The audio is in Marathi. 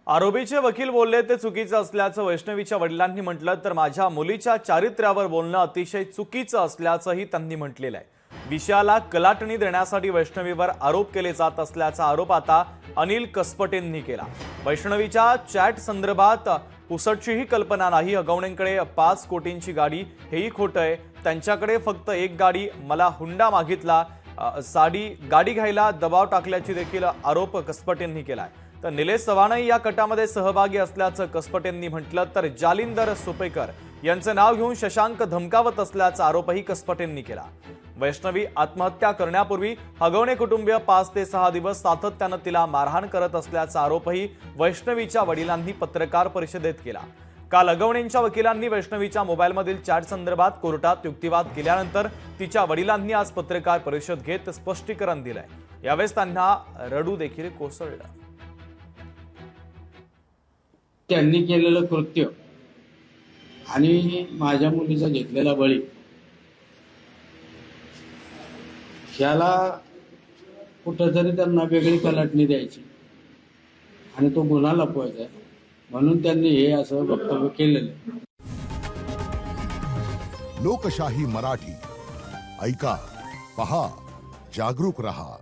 आरोपीचे वकील बोलले ते चुकीचं असल्याचं वैष्णवीच्या वडिलांनी म्हटलं, तर माझ्या मुलीच्या चारित्र्यावर बोलणं अतिशय चुकीचं असल्याचंही त्यांनी म्हटलेलं आहे। विषयाला कलाटणी देण्यासाठी वैष्णवीवर आरोप केले जात असल्याचा आरोप आता अनिल कसपटेंनी केला। वैष्णवीच्या चॅट संदर्भात पुसटचीही कल्पना नाही। अगवणेंकडे 5 कोटींची गाडी, हेही खोटं आहे। त्यांच्याकडे फक्त एक गाडी, मला हुंडा मागितला, गाडी घ्यायला दबाव टाकल्याची देखील आरोप कसपटेंनी केलाय। तर निलेश चव्हाणही या कटामध्ये सहभागी असल्याचं कसपटेंनी म्हटलं, तर जालिंदर सुपेकर यांचं नाव घेऊन शशांक धमकावत असल्याचा आरोपही कसपटेंनी केला। वैष्णवी आत्महत्या करण्यापूर्वी हगवणे कुटुंबीय 5 ते 6 दिवस सातत्यानं तिला मारहाण करत असल्याचा आरोपही वैष्णवीच्या वडिलांनी पत्रकार परिषदेत केला। काल हगवणेंच्या वकिलांनी वैष्णवीच्या मोबाईलमधील चॅट संदर्भात कोर्टात युक्तिवाद केल्यानंतर तिच्या वडिलांनी आज पत्रकार परिषद घेत स्पष्टीकरण दिलंय। यावेळेस त्यांना रडू देखील कोसळलं। त्यांनी केलेलं कृत्य आणि माझ्या मुलीचा घेतलेला बळी ह्याला कुठंतरी त्यांना वेगळी कलाटणी द्यायची आणि तो गुन्हा लपवायचा आहे, म्हणून त्यांनी हे असं वक्तव्य केलेलं आहे। लोकशाही मराठी ऐका, पहा, जागरूक रहा।